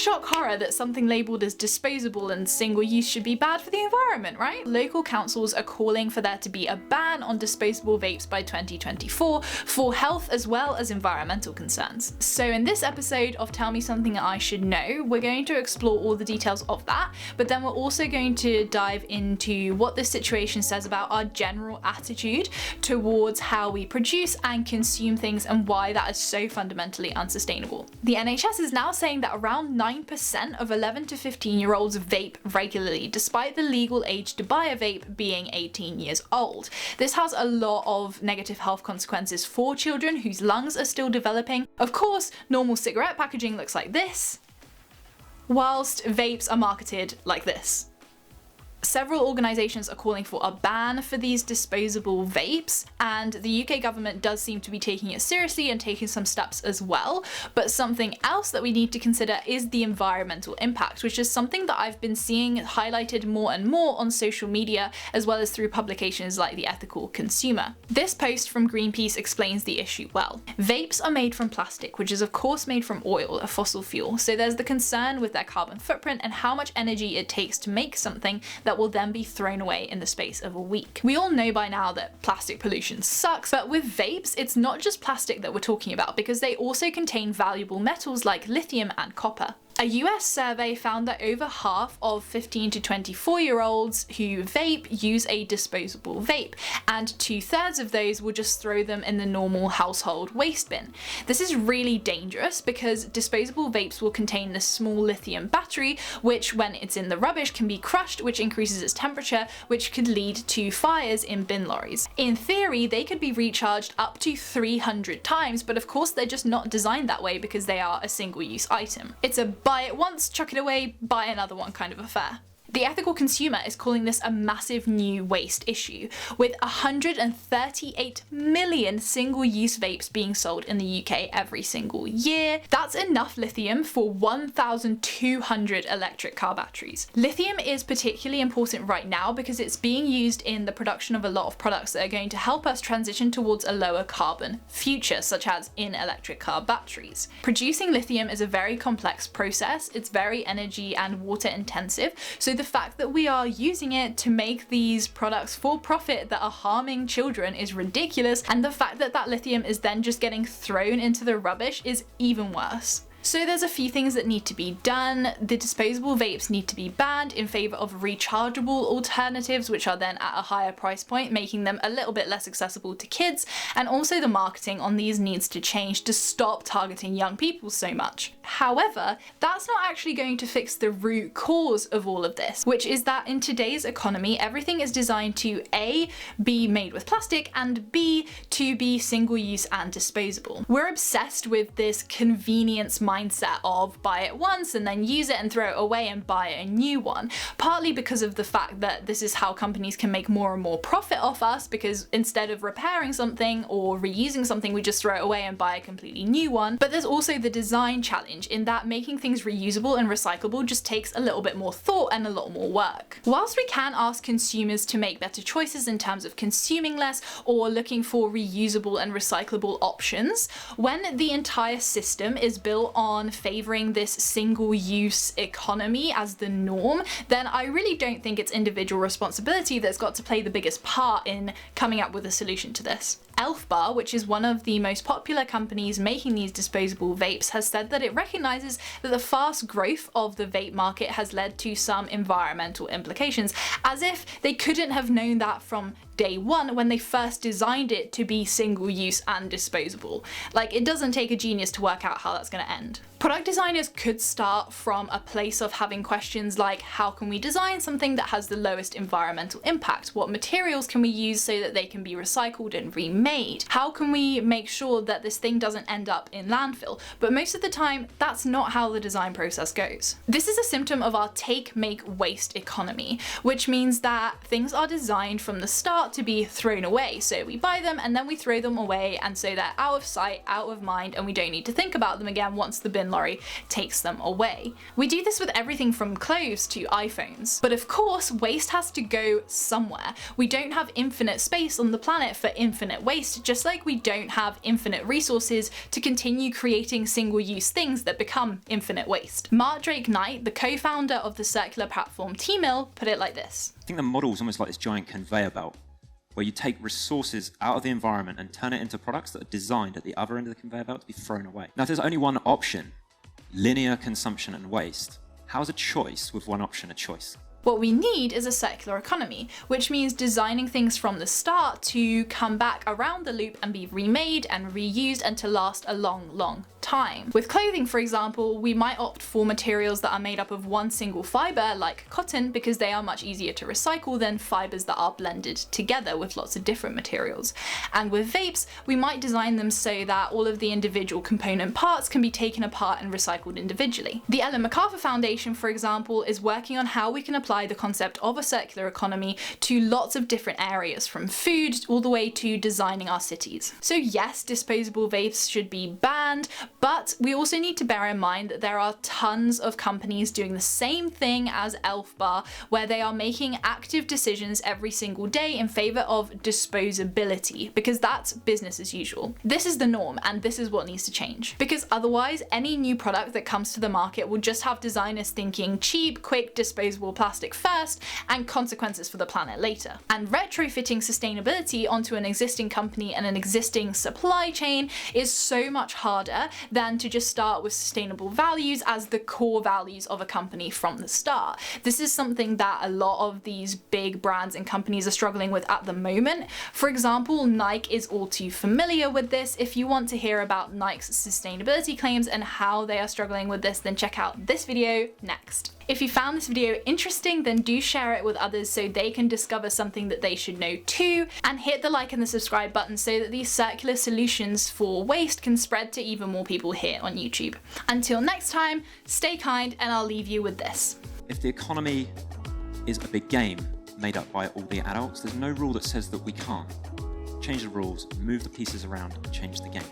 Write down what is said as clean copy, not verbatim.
shock horror that something labelled as disposable and single use should be bad for the environment, right? Local councils are calling for there to be a ban on disposable vapes by 2024 for health as well as environmental concerns. So in this episode of Tell Me Something I Should Know, we're going to explore all the details of that, but then we're also going to dive into what this situation says about our general attitude towards how we produce and consume things and why that is so fundamentally unsustainable. The NHS is now saying that around 9% of 11 to 15-year-olds vape regularly, despite the legal age to buy a vape being 18 years old. This has a lot of negative health consequences for children whose lungs are still developing. Of course, normal cigarette packaging looks like this, whilst vapes are marketed like this. Several organisations are calling for a ban for these disposable vapes, and the UK government does seem to be taking it seriously and taking some steps as well. But something else that we need to consider is the environmental impact, which is something that I've been seeing highlighted more and more on social media, as well as through publications like The Ethical Consumer. This post from Greenpeace explains the issue well. Vapes are made from plastic, which is of course made from oil, a fossil fuel, so there's the concern with their carbon footprint and how much energy it takes to make something that will then be thrown away in the space of a week. We all know by now that plastic pollution sucks, but with vapes, it's not just plastic that we're talking about, because they also contain valuable metals like lithium and copper. A US survey found that over half of 15 to 24-year-olds who vape use a disposable vape, and 2/3 of those will just throw them in the normal household waste bin. This is really dangerous because disposable vapes will contain this small lithium battery, which when it's in the rubbish can be crushed, which increases its temperature, which could lead to fires in bin lorries. In theory, they could be recharged up to 300 times, but of course they're just not designed that way because they are a single-use item. It's a buy it once, chuck it away, buy another one kind of affair. The Ethical Consumer is calling this a massive new waste issue, with 138 million single-use vapes being sold in the UK every single year. That's enough lithium for 1,200 electric car batteries. Lithium is particularly important right now because it's being used in the production of a lot of products that are going to help us transition towards a lower carbon future, such as in electric car batteries. Producing lithium is a very complex process, it's very energy and water intensive, so the fact that we are using it to make these products for profit that are harming children is ridiculous, and the fact that that lithium is then just getting thrown into the rubbish is even worse. So there's a few things that need to be done. The disposable vapes need to be banned in favour of rechargeable alternatives, which are then at a higher price point, making them a little bit less accessible to kids, and also the marketing on these needs to change to stop targeting young people so much. However, that's not actually going to fix the root cause of all of this, which is that in today's economy, everything is designed to A, be made with plastic, and B, to be single-use and disposable. We're obsessed with this convenience mindset of buy it once and then use it and throw it away and buy a new one, partly because of the fact that this is how companies can make more and more profit off us, because instead of repairing something or reusing something, we just throw it away and buy a completely new one. But there's also the design challenge in that making things reusable and recyclable just takes a little bit more thought and a lot more work. Whilst we can ask consumers to make better choices in terms of consuming less or looking for reusable and recyclable options, when the entire system is built on favouring this single-use economy as the norm, then I really don't think it's individual responsibility that's got to play the biggest part in coming up with a solution to this. Elf Bar, which is one of the most popular companies making these disposable vapes, has said that it recognises that the fast growth of the vape market has led to some environmental implications, as if they couldn't have known that from day one when they first designed it to be single-use and disposable. Like, it doesn't take a genius to work out how that's going to end. Product designers could start from a place of having questions like, how can we design something that has the lowest environmental impact? What materials can we use so that they can be recycled and remade? How can we make sure that this thing doesn't end up in landfill? But most of the time, that's not how the design process goes. This is a symptom of our take, make, waste economy, which means that things are designed from the start to be thrown away. So we buy them and then we throw them away, and so they're out of sight, out of mind, and we don't need to think about them again once the bin bin lorry takes them away. We do this with everything from clothes to iPhones. But of course, waste has to go somewhere. We don't have infinite space on the planet for infinite waste, just like we don't have infinite resources to continue creating single-use things that become infinite waste. Mark Drake Knight, the co-founder of the circular platform T-Mill, put it like this. I think the model is almost like this giant conveyor belt, where you take resources out of the environment and turn it into products that are designed at the other end of the conveyor belt to be thrown away. Now, if there's only one option, linear consumption and waste, how is a choice with one option a choice? What we need is a circular economy, which means designing things from the start to come back around the loop and be remade and reused and to last a long, long time. With clothing, for example, we might opt for materials that are made up of one single fiber, like cotton, because they are much easier to recycle than fibers that are blended together with lots of different materials. And with vapes, we might design them so that all of the individual component parts can be taken apart and recycled individually. The Ellen MacArthur Foundation, for example, is working on how we can apply the concept of a circular economy to lots of different areas, from food all the way to designing our cities. So yes, disposable vapes should be banned, but we also need to bear in mind that there are tons of companies doing the same thing as Elf Bar, where they are making active decisions every single day in favor of disposability, because that's business as usual. This is the norm, and this is what needs to change. Because otherwise, any new product that comes to the market will just have designers thinking cheap, quick, disposable plastic first, and consequences for the planet later. And retrofitting sustainability onto an existing company and an existing supply chain is so much harder than to just start with sustainable values as the core values of a company from the start. This is something that a lot of these big brands and companies are struggling with at the moment. For example, Nike is all too familiar with this. If you want to hear about Nike's sustainability claims and how they are struggling with this, then check out this video next. If you found this video interesting, then do share it with others so they can discover something that they should know too, and hit the like and the subscribe button so that these circular solutions for waste can spread to even more people here on YouTube. Until next time, stay kind, and I'll leave you with this. If the economy is a big game made up by all the adults, there's no rule that says that we can't. Change the rules, move the pieces around, and change the game.